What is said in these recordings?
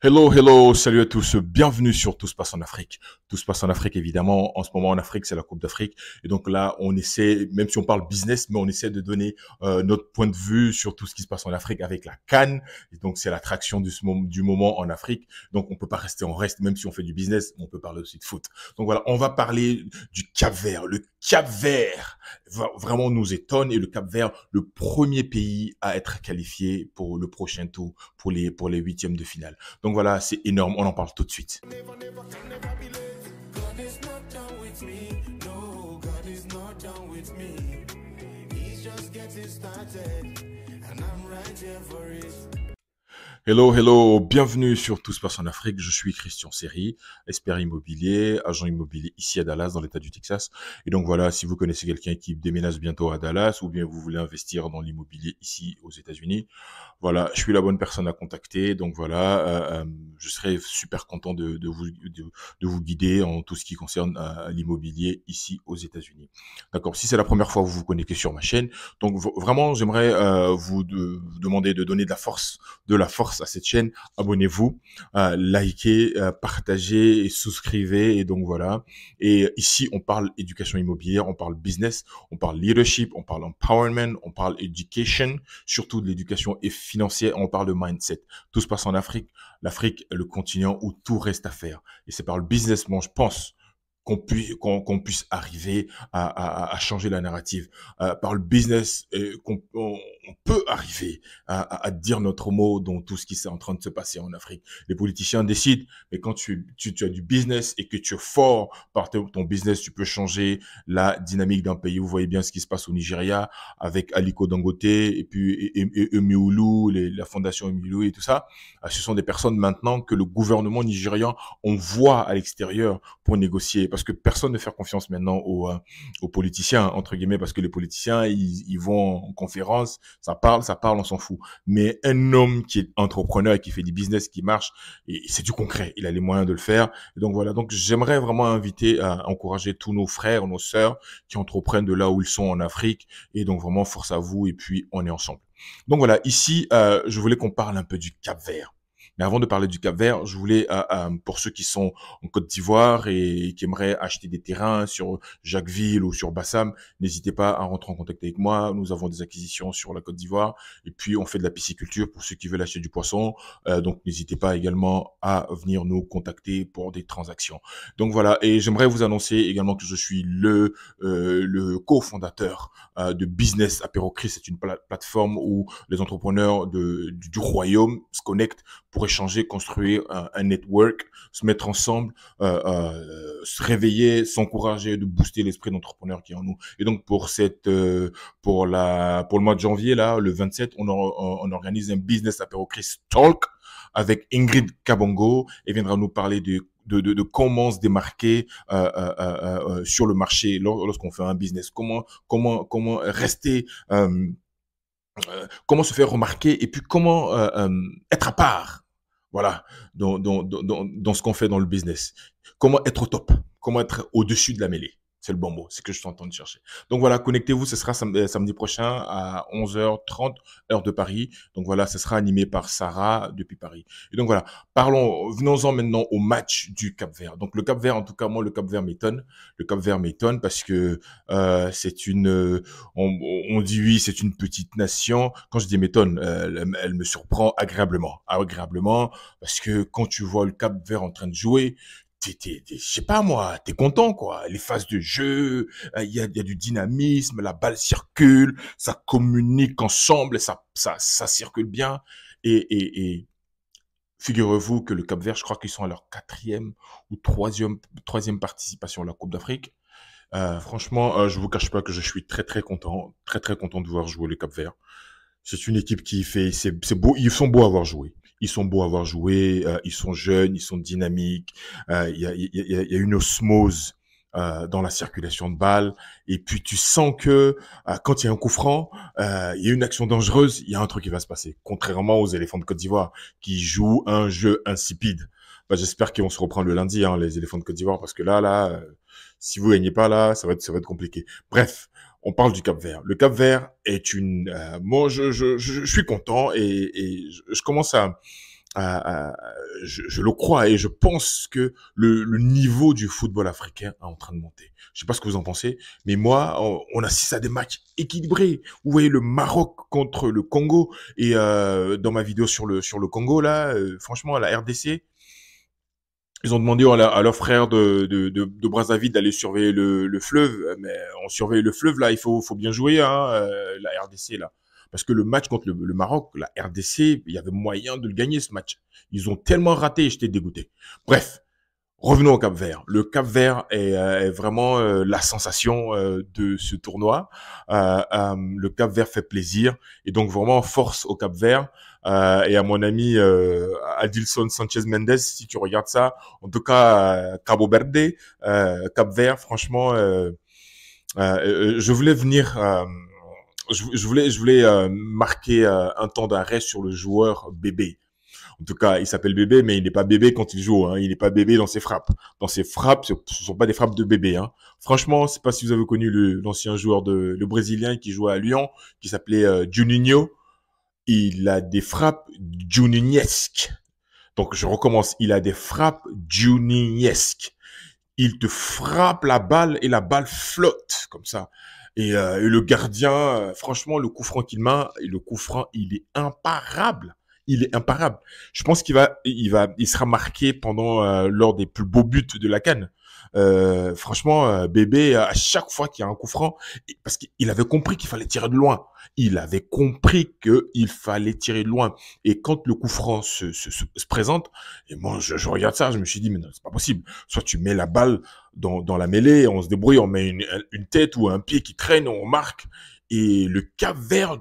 Hello, hello, salut à tous, bienvenue sur Tout se passe en Afrique. Tout se passe en Afrique, évidemment. En ce moment, en Afrique, c'est la Coupe d'Afrique. Et donc là, on essaie, même si on parle business, mais on essaie de donner notre point de vue sur tout ce qui se passe en Afrique avec la CAN. Et donc, c'est l'attraction du moment en Afrique. Donc, on peut pas rester en reste, même si on fait du business, on peut parler aussi de foot. Donc voilà, on va parler du Cap-Vert. Le Cap-Vert vraiment nous étonne, et le Cap-Vert, le premier pays à être qualifié pour le prochain tour, pour les huitièmes de finale. Donc voilà, c'est énorme, on en parle tout de suite. Hello, hello, bienvenue sur Tout se passe en Afrique. Je suis Christian Seri, expert immobilier, agent immobilier ici à Dallas, dans l'état du Texas. Et donc voilà, si vous connaissez quelqu'un qui déménage bientôt à Dallas, ou bien vous voulez investir dans l'immobilier ici aux États-Unis, voilà, je suis la bonne personne à contacter. Donc voilà, je serai super content de vous guider en tout ce qui concerne l'immobilier ici aux États-Unis. D'accord. Si c'est la première fois que vous vous connectez sur ma chaîne, donc vraiment, j'aimerais vous demander de donner de la force à cette chaîne. Abonnez-vous, likez, partagez et souscrivez. Et donc voilà. Et ici, on parle éducation immobilière, on parle business, on parle leadership, on parle empowerment, on parle education, surtout de l'éducation et financière, on parle de mindset. Tout se passe en Afrique. L'Afrique est le continent où tout reste à faire. Et c'est par le business, moi, je pense, qu'on puisse arriver à changer la narrative. Par le business, on peut arriver à dire notre mot dans tout ce qui est en train de se passer en Afrique. Les politiciens décident, mais quand tu as du business et que tu es fort par ton business, tu peux changer la dynamique d'un pays. Vous voyez bien ce qui se passe au Nigeria avec Aliko Dangote et puis Emiulu, la fondation Emiulu et tout ça. Ce sont des personnes maintenant que le gouvernement nigérian envoie à l'extérieur pour négocier, parce que personne ne fait confiance maintenant aux politiciens, entre guillemets, parce que les politiciens, ils vont en conférence, ça parle, on s'en fout. Mais un homme qui est entrepreneur et qui fait du business qui marche, et c'est du concret, il a les moyens de le faire. Et donc voilà, donc j'aimerais vraiment inviter à encourager tous nos frères, nos sœurs qui entreprennent de là où ils sont en Afrique. Et donc vraiment, force à vous, et puis on est ensemble. Donc voilà, ici, je voulais qu'on parle un peu du Cap-Vert. Mais avant de parler du Cap-Vert, je voulais, pour ceux qui sont en Côte d'Ivoire et qui aimeraient acheter des terrains sur Jacquesville ou sur Bassam, n'hésitez pas à rentrer en contact avec moi. Nous avons des acquisitions sur la Côte d'Ivoire, et puis on fait de la pisciculture pour ceux qui veulent acheter du poisson. Donc n'hésitez pas également à venir nous contacter pour des transactions. Donc voilà, et j'aimerais vous annoncer également que je suis le cofondateur de Business Apérocris. C'est une plateforme où les entrepreneurs du royaume se connectent pour échanger, construire un network, se mettre ensemble, se réveiller, s'encourager, de booster l'esprit d'entrepreneur qui est en nous. Et donc pour le mois de janvier là, le 27, on organise un Business Apéro Chris Talk avec Ingrid Kabongo, et viendra nous parler de comment se démarquer sur le marché lorsqu'on fait un business, comment rester comment se faire remarquer, et puis comment être à part. Voilà, dans ce qu'on fait dans le business. Comment être au top, comment être au-dessus de la mêlée. C'est le bon mot, c'est ce que je suis en train de chercher. Donc voilà, connectez-vous, ce sera samedi prochain à 11h30, heure de Paris. Donc voilà, ce sera animé par Sarah depuis Paris. Et donc voilà, venons-en maintenant au match du Cap-Vert. Donc le Cap-Vert, en tout cas moi, le Cap-Vert m'étonne. Le Cap-Vert m'étonne parce que c'est on dit oui, c'est une petite nation. Quand je dis m'étonne, elle me surprend agréablement, parce que quand tu vois le Cap-Vert en train de jouer, je sais pas moi, t'es content quoi. Les phases de jeu, il y a du dynamisme, la balle circule, ça communique ensemble, et ça circule bien. Et figurez-vous que le Cap-Vert, je crois qu'ils sont à leur quatrième ou troisième participation à la Coupe d'Afrique. Franchement, je vous cache pas que je suis très content de voir jouer le Cap-Vert. C'est une équipe c'est beau, ils sont beaux à voir jouer. Ils sont beaux à voir jouer, ils sont jeunes, ils sont dynamiques, il y a une osmose dans la circulation de balles, et puis tu sens que quand il y a un coup franc, il y a une action dangereuse, il y a un truc qui va se passer. Contrairement aux éléphants de Côte d'Ivoire qui jouent un jeu insipide. Bah, j'espère qu'ils vont se reprendre le lundi, hein, les éléphants de Côte d'Ivoire, parce que si vous gagnez pas là, ça va être compliqué. Bref, on parle du Cap-Vert. Le Cap-Vert est moi, je suis content, et je commence euh, je le crois et je pense que le niveau du football africain est en train de monter. Je sais pas ce que vous en pensez, mais moi, on assiste à des matchs équilibrés. Vous voyez le Maroc contre le Congo et dans ma vidéo sur le Congo là, franchement, la RDC, ils ont demandé à leurs frères de Brazzaville d'aller surveiller le fleuve, mais on surveille le fleuve là, faut bien jouer hein, la RDC là. Parce que le match contre le Maroc, la RDC, il y avait moyen de le gagner ce match. Ils ont tellement raté, j'étais dégoûté. Bref, revenons au Cap-Vert. Le Cap-Vert est vraiment la sensation de ce tournoi. Le Cap-Vert fait plaisir et donc vraiment force au Cap-Vert et à mon ami Adilson Sanchez Mendes, si tu regardes ça. En tout cas, Cabo Verde, Cap-Vert, franchement, je voulais venir. Je voulais marquer un temps d'arrêt sur le joueur bébé. En tout cas, il s'appelle bébé, mais il n'est pas bébé quand il joue. Hein. Il n'est pas bébé dans ses frappes. Dans ses frappes, ce sont pas des frappes de bébé. Hein. Franchement, je sais pas si vous avez connu l'ancien joueur le Brésilien qui jouait à Lyon, qui s'appelait Juninho. Il a des frappes Juninhesques. Donc, je recommence. Il a des frappes Juninhesques. Il te frappe la balle et la balle flotte comme ça. Et le gardien, franchement, le coup franc qu'il met, et le coup franc, il est imparable. Il est imparable. Je pense il sera marqué pendant lors des plus beaux buts de la CAN. Franchement, Bébé, à chaque fois qu'il y a un coup franc, parce qu'il avait compris qu'il fallait tirer de loin. Il avait compris qu'il fallait tirer de loin. Et quand le coup franc se présente, et moi, je regarde ça, je me suis dit, mais non, c'est pas possible. Soit tu mets la balle dans la mêlée, on se débrouille, on met une tête ou un pied qui traîne, on marque. Et le Cap-Vert,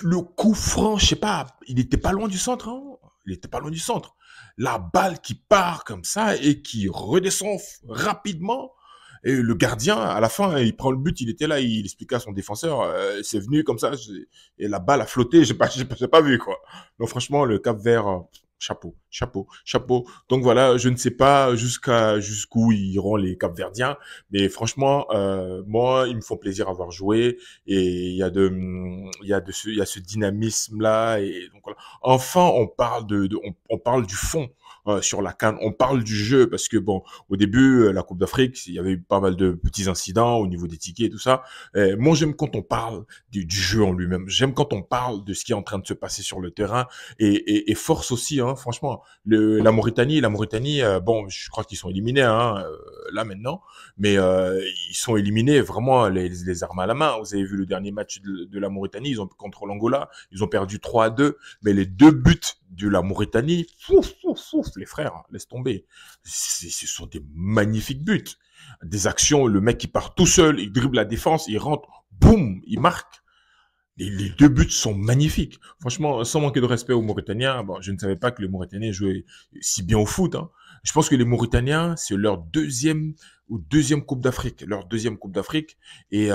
le coup franc, je sais pas, il était pas loin du centre, hein. Il était pas loin du centre. La balle qui part comme ça et qui redescend rapidement. Et le gardien, à la fin, il prend le but, il était là, il expliquait à son défenseur, c'est venu comme ça, et la balle a flotté, j'ai pas vu, quoi. Donc, franchement, le Cap-Vert, chapeau, chapeau, chapeau. Donc voilà, je ne sais pas jusqu'où iront les Cap-Verdiens, mais franchement, moi, ils me font plaisir à avoir joué, et il y a ce dynamisme là, et donc voilà. Enfin, on parle on parle du fond sur la CAN. On parle du jeu parce que bon, au début, la Coupe d'Afrique, il y avait eu pas mal de petits incidents au niveau des tickets et tout ça. Moi, j'aime quand on parle du jeu en lui-même. J'aime quand on parle de ce qui est en train de se passer sur le terrain et force aussi, hein, franchement. La Mauritanie, bon, je crois qu'ils sont éliminés hein, là maintenant, mais ils sont éliminés vraiment les armes à la main. Vous avez vu le dernier match de la Mauritanie, ils ont contre l'Angola, ils ont perdu 3-2, mais les deux buts de la Mauritanie, les frères, laisse tomber. Ce sont des magnifiques buts. Des actions, le mec qui part tout seul, il dribble la défense, il rentre, boum, il marque. Les deux buts sont magnifiques. Franchement, sans manquer de respect aux Mauritaniens, bon, je ne savais pas que les Mauritaniens jouaient si bien au foot. Hein. Je pense que les Mauritaniens, c'est leur deuxième Coupe d'Afrique, leur deuxième Coupe d'Afrique, et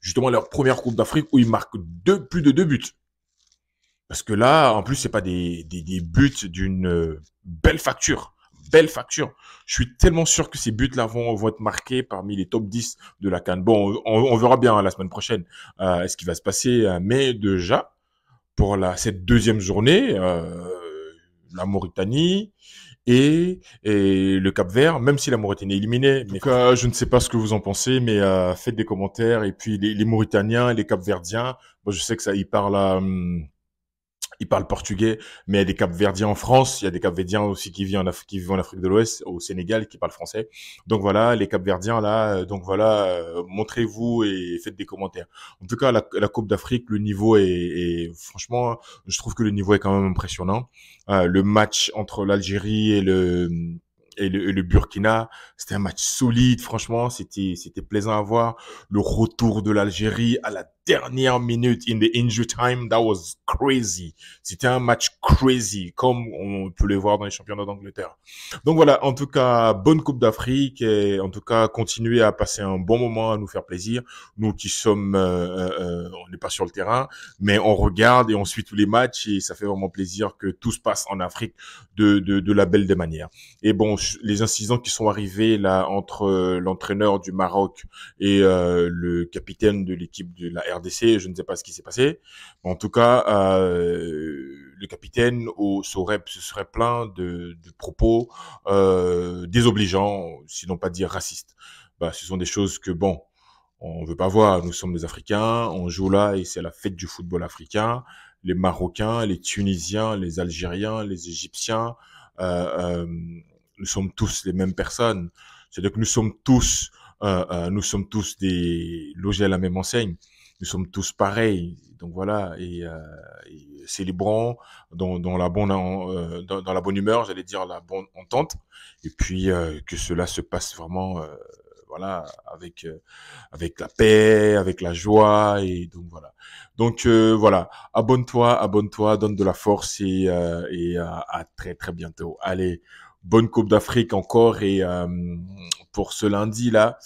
justement leur première Coupe d'Afrique où ils marquent plus de deux buts. Parce que là, en plus, c'est pas des buts d'une belle facture. Belle facture. Je suis tellement sûr que ces buts-là vont être marqués parmi les top 10 de la CAN. Bon, on verra bien hein, la semaine prochaine ce qui va se passer. Mais déjà, pour cette deuxième journée, la Mauritanie et le Cap-Vert, même si la Mauritanie est éliminée. Mais je ne sais pas ce que vous en pensez, mais faites des commentaires. Et puis les Mauritaniens, les Cap-Verdiens, moi je sais que ça, ils parlent portugais, mais il y a des Cap-Verdiens en France, il y a des Cap-Verdiens aussi qui vivent en Afrique de l'Ouest, au Sénégal, qui parlent français. Donc voilà, les Cap-Verdiens là, donc voilà, montrez-vous et faites des commentaires. En tout cas, la Coupe d'Afrique, le niveau franchement, je trouve que le niveau est quand même impressionnant. Le match entre l'Algérie et le Burkina, c'était un match solide, franchement, c'était plaisant à voir. Le retour de l'Algérie à la dernière minute in the injury time, that was crazy. C'était un match crazy, comme on peut le voir dans les championnats d'Angleterre. Donc voilà, en tout cas, bonne Coupe d'Afrique et en tout cas, continuez à passer un bon moment, à nous faire plaisir. Nous qui sommes, on n'est pas sur le terrain, mais on regarde et on suit tous les matchs et ça fait vraiment plaisir que tout se passe en Afrique de la belle des manières. Et bon, les incidents qui sont arrivés là entre l'entraîneur du Maroc et le capitaine de l'équipe de la RDC, je ne sais pas ce qui s'est passé. Mais en tout cas, le capitaine se serait plaint de propos désobligeants, sinon pas dire racistes. Bah, ce sont des choses que, bon, on veut pas voir. Nous sommes des Africains, on joue là et c'est la fête du football africain. Les Marocains, les Tunisiens, les Algériens, les Égyptiens, euh, euh, nous sommes tous les mêmes personnes. C'est-à-dire que nous sommes tous logés à la même enseigne. Nous sommes tous pareils. Donc voilà, et célébrons dans la dans la bonne humeur, j'allais dire la bonne entente, et puis que cela se passe vraiment, voilà, avec la paix, avec la joie, et donc voilà. Donc voilà, abonne-toi, donne de la force et à très très bientôt. Allez, bonne Coupe d'Afrique encore et pour ce lundi là,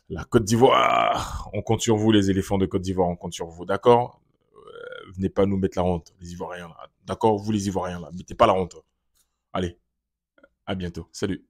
la Côte d'Ivoire, on compte sur vous les éléphants de Côte d'Ivoire, on compte sur vous, d'accord? Venez pas nous mettre la honte, les Ivoiriens là, d'accord? Vous les Ivoiriens là, mettez pas la honte. Allez, à bientôt, salut.